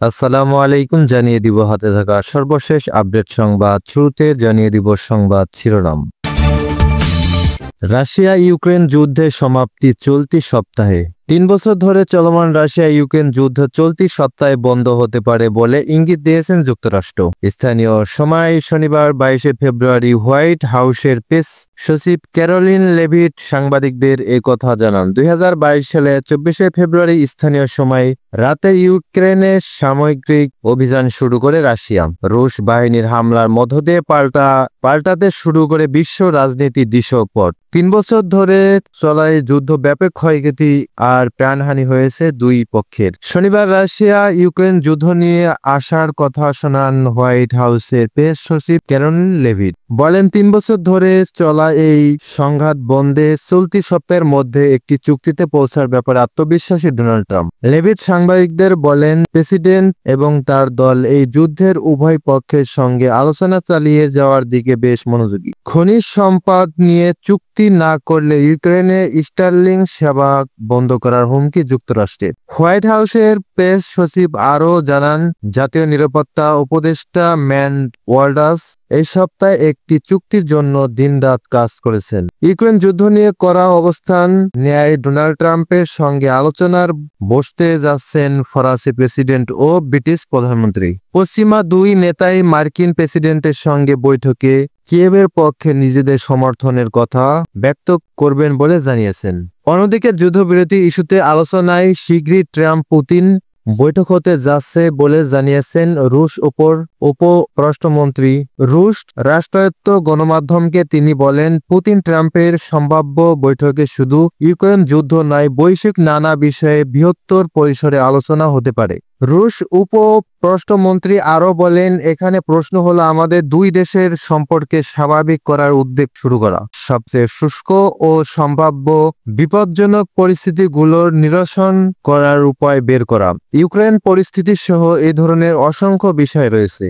আসসালামু আলাইকুম। জানিয়ে দিব হাতে থাকা সর্বশেষ আপডেট সংবাদ। শুরুতে জানিয়ে দিব সংবাদ শিরোনাম। রাশিয়া ইউক্রেন যুদ্ধের সমাপ্তি চলতি সপ্তাহে। 3 বছর ধরে চলমান রাশিয়া ইউক্রেন যুদ্ধ চলতি সপ্তাহে বন্ধ হতে পারে বলে ইঙ্গিত দিয়েছেন যুক্তরাষ্ট্র। স্থানীয় সময় শনিবার 22 ফেব্রুয়ারি হোয়াইট হাউসের প্রেস সচিব ক্যারোলিন লেভিট সাংবাদিকদের কথা জানান। 2022 সালে 24 ফেব্রুয়ারি স্থানীয় সময় রাতে ইউক্রেনে সামগ্রিক অভিযান শুরু করে রাশিয়া। রুশ বাহিনীর হামলার মধ্য দিয়ে পাল্টাতে শুরু করে বিশ্ব রাজনীতির দৃশ্যপট। 3 বছর ধরে চলা এই যুদ্ধ ব্যাপক ক্ষয়ক্ষতি আর প্রাণহানি হয়েছে দুই পক্ষের। শনিবার রাশিয়া ইউক্রেন যুদ্ধ নিয়ে আসার কথা শোনান হোয়াইট হাউসের প্রেস সচিব ক্যারোলিন লেভিট। বলেন, 3 বছর ধরে চলা এই সংঘাত বন্ধে চলতি সপ্তাহের মধ্যে একটি চুক্তিতে পৌঁছার ব্যাপারে আত্মবিশ্বাসী ডোনাল্ড ট্রাম্প। লেভিট সাংবাদিকদের বলেন, প্রেসিডেন্ট এবং তার দল এই যুদ্ধের উভয় পক্ষের সঙ্গে আলোচনা চালিয়ে যাওয়ার দিকে বেশ মনোযোগী। খনিজ সম্পদ নিয়ে চুক্তি না করলে ইউক্রেনে স্টার্লিং সেবা বন্ধ করার হুমকি যুক্তরাষ্ট্রের। হোয়াইট হাউসের প্রেস সচিব আরও জানান, জাতীয় নিরাপত্তা উপদেষ্টা ম্যাট ওয়াল্টার্স এই সপ্তাহে একটি চুক্তির জন্য দিনরাত কাজ করেছেন। ইউক্রেন যুদ্ধ নিয়ে করা অবস্থান নেয় ডোনাল্ড ট্রাম্পের সঙ্গে আলোচনার বসতে যাচ্ছেন ফরাসি প্রেসিডেন্ট ও ব্রিটিশ প্রধানমন্ত্রী। পশ্চিমা দুই নেতাই মার্কিন প্রেসিডেন্টের সঙ্গে বৈঠকে কিয়েভের পক্ষে নিজেদের সমর্থনের কথা ব্যক্ত করবেন বলে জানিয়েছেন। অন্যদিকে যুদ্ধবিরতি ইস্যুতে আলোচনায় শীঘ্রই ট্রাম্প পুতিন বৈঠক হতে যাচ্ছে বলে জানিয়েছেন রুশ উপপররাষ্ট্রমন্ত্রী। রুশ রাষ্ট্রায়ত্ত গণমাধ্যমকে তিনি বলেন, পুতিন ট্রাম্পের সম্ভাব্য বৈঠকে শুধু ইউক্রেন যুদ্ধ নয়, বৈশ্বিক নানা বিষয়ে বৃহত্তর পরিসরে আলোচনা হতে পারে। রুশ উপপররাষ্ট্রমন্ত্রী আরও বলেন, এখানে প্রশ্ন হলো আমাদের দুই দেশের সম্পর্কে স্বাভাবিক করার উদ্যোগ শুরু করা, সবচেয়ে শুষ্ক ও সম্ভাব্য বিপজ্জনক পরিস্থিতিগুলোর নিরসন করার উপায় বের করা। ইউক্রেন পরিস্থিতি সহ এই ধরনের অসংখ্য বিষয় রয়েছে।